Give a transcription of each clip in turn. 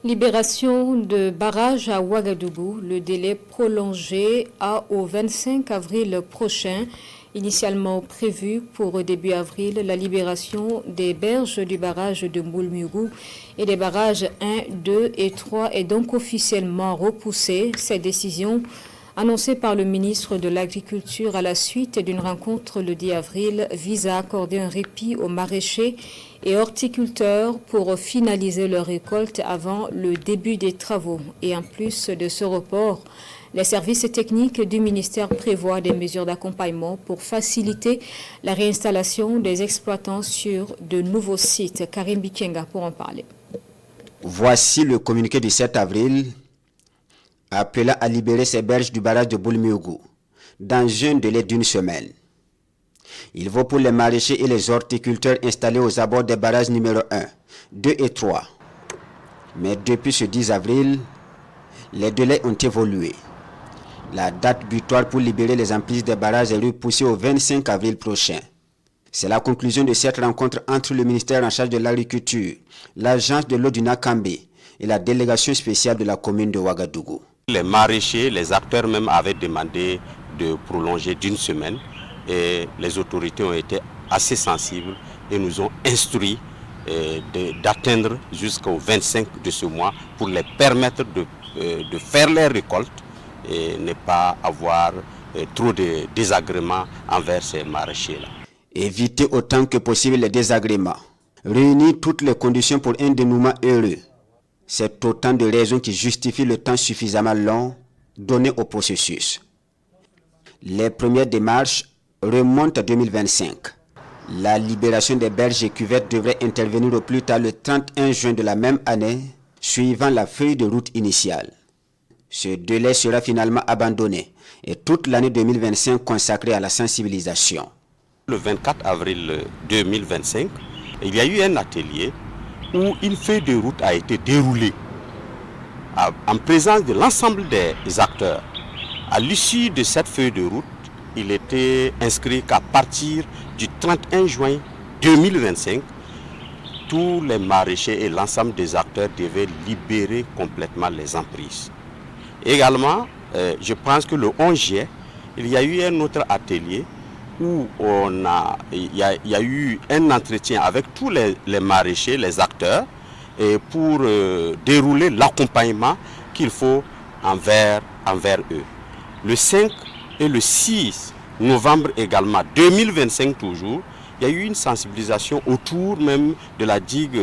Libération de barrage à Ouagadougou, le délai prolongé au 25 avril prochain. Initialement prévu pour début avril, la libération des berges du barrage de Mboulmougou et des barrages 1, 2 et 3 est donc officiellement repoussée. Cette décision annoncée par le ministre de l'Agriculture à la suite d'une rencontre le 10 avril vise à accorder un répit aux maraîchers et horticulteurs pour finaliser leur récolte avant le début des travaux. Et en plus de ce report, les services techniques du ministère prévoient des mesures d'accompagnement pour faciliter la réinstallation des exploitants sur de nouveaux sites. Karim Bikenga pour en parler. Voici le communiqué du 7 avril appelant à libérer ces berges du barrage de Mboulmougou dans un délai d'une semaine. Il vaut pour les maraîchers et les horticulteurs installés aux abords des barrages numéro 1, 2 et 3. Mais depuis ce 10 avril, les délais ont évolué. La date butoir pour libérer les emprises des barrages est repoussée au 25 avril prochain. C'est la conclusion de cette rencontre entre le ministère en charge de l'agriculture, l'agence de l'eau du Nakambe et la délégation spéciale de la commune de Ouagadougou. Les maraîchers, les acteurs même avaient demandé de prolonger d'une semaine et les autorités ont été assez sensibles et nous ont instruit d'atteindre jusqu'au 25 de ce mois pour les permettre de faire les récoltes et ne pas avoir trop de désagréments envers ces maraîchers-là. Éviter autant que possible les désagréments. Réunir toutes les conditions pour un dénouement heureux. C'est autant de raisons qui justifient le temps suffisamment long donné au processus. Les premières démarches remontent à 2025. La libération des berges et cuvettes devrait intervenir au plus tard le 31 juin de la même année, suivant la feuille de route initiale. Ce délai sera finalement abandonné et toute l'année 2025 consacrée à la sensibilisation. Le 24 avril 2025, il y a eu un atelier où une feuille de route a été déroulée en présence de l'ensemble des acteurs. À l'issue de cette feuille de route, il était inscrit qu'à partir du 31 juin 2025, tous les maraîchers et l'ensemble des acteurs devaient libérer complètement les emprises. Également, je pense que le 11 juillet, il y a eu un autre atelier où il y a eu un entretien avec tous les maraîchers, les acteurs, et pour dérouler l'accompagnement qu'il faut envers eux. Le 5 et le 6 novembre également, 2025 toujours, il y a eu une sensibilisation autour même de la digue,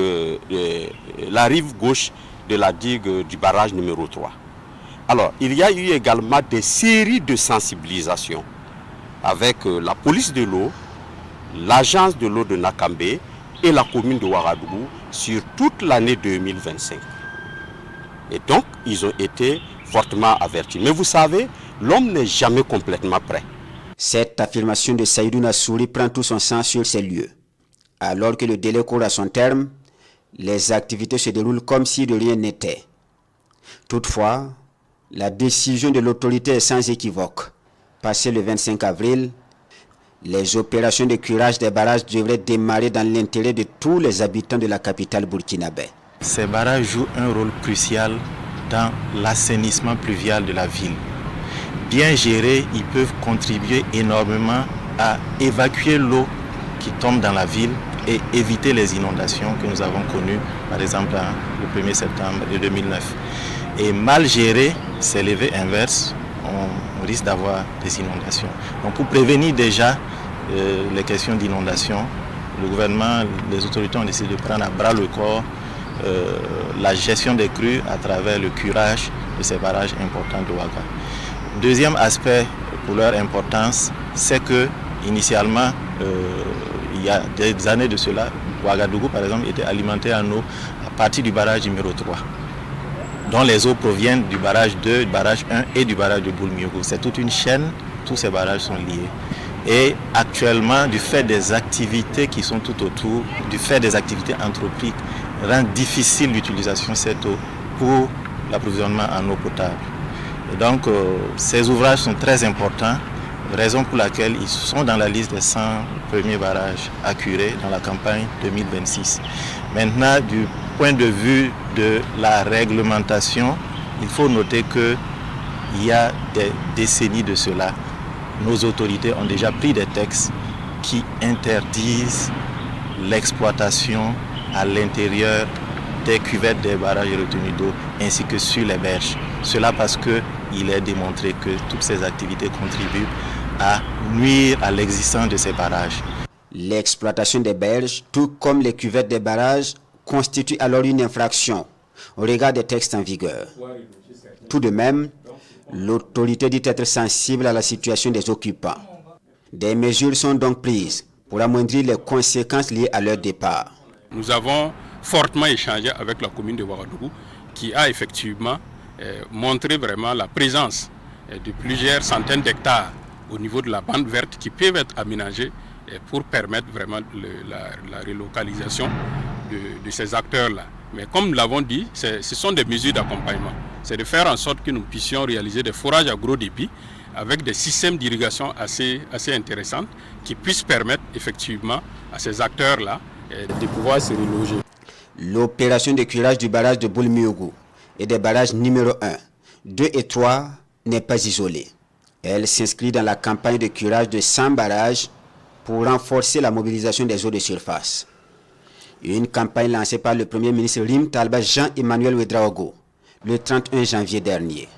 la rive gauche de la digue du barrage numéro 3. Alors, il y a eu également des séries de sensibilisation avec la police de l'eau, l'agence de l'eau de Nakambe et la commune de Ouagadougou sur toute l'année 2025. Et donc, ils ont été fortement avertis. Mais vous savez, l'homme n'est jamais complètement prêt. Cette affirmation de Saïdou Nassouri prend tout son sens sur ces lieux. Alors que le délai court à son terme, les activités se déroulent comme si de rien n'était. Toutefois, la décision de l'autorité est sans équivoque. Passé le 25 avril, les opérations de curage des barrages devraient démarrer dans l'intérêt de tous les habitants de la capitale burkinabé. Ces barrages jouent un rôle crucial dans l'assainissement pluvial de la ville. Bien gérés, ils peuvent contribuer énormément à évacuer l'eau qui tombe dans la ville et éviter les inondations que nous avons connues, par exemple le 1er septembre de 2009. Et mal gérés, c'est l'effet inverse, on risque d'avoir des inondations. Donc pour prévenir déjà les questions d'inondation, le gouvernement, les autorités ont décidé de prendre à bras le corps la gestion des crues à travers le curage de ces barrages importants de Ouaga. Deuxième aspect pour leur importance, c'est que initialement, il y a des années de cela, Ouagadougou par exemple était alimenté en eau à partir du barrage numéro 3, dont les eaux proviennent du barrage 2, du barrage 1 et du barrage de Mboulmougou. C'est toute une chaîne, tous ces barrages sont liés. Et actuellement, du fait des activités qui sont tout autour, du fait des activités anthropiques, rend difficile l'utilisation de cette eau pour l'approvisionnement en eau potable. Et donc, ces ouvrages sont très importants, raison pour laquelle ils sont dans la liste des 100 premiers barrages à curer dans la campagne 2026. Maintenant, du point de vue de la réglementation, il faut noter qu'il y a des décennies de cela, nos autorités ont déjà pris des textes qui interdisent l'exploitation à l'intérieur des cuvettes des barrages et retenues d'eau ainsi que sur les berges. Cela parce qu'il est démontré que toutes ces activités contribuent à nuire à l'existence de ces barrages. L'exploitation des berges, tout comme les cuvettes des barrages, constitue alors une infraction au regard des textes en vigueur. Tout de même, l'autorité dit être sensible à la situation des occupants. Des mesures sont donc prises pour amoindrir les conséquences liées à leur départ. Nous avons fortement échangé avec la commune de Ouagadougou qui a effectivement montré vraiment la présence de plusieurs centaines d'hectares au niveau de la bande verte qui peuvent être aménagés pour permettre vraiment la relocalisation de ces acteurs-là. Mais comme nous l'avons dit, ce sont des mesures d'accompagnement. C'est de faire en sorte que nous puissions réaliser des forages à gros débit avec des systèmes d'irrigation assez intéressants qui puissent permettre effectivement à ces acteurs-là de pouvoir se reloger. L'opération de curage du barrage de Boulmiougou et des barrages numéro 1, 2 et 3 n'est pas isolée. Elle s'inscrit dans la campagne de curage de 100 barrages pour renforcer la mobilisation des eaux de surface. Une campagne lancée par le Premier ministre Rim Talba Jean-Emmanuel Ouedraogo le 31 janvier dernier.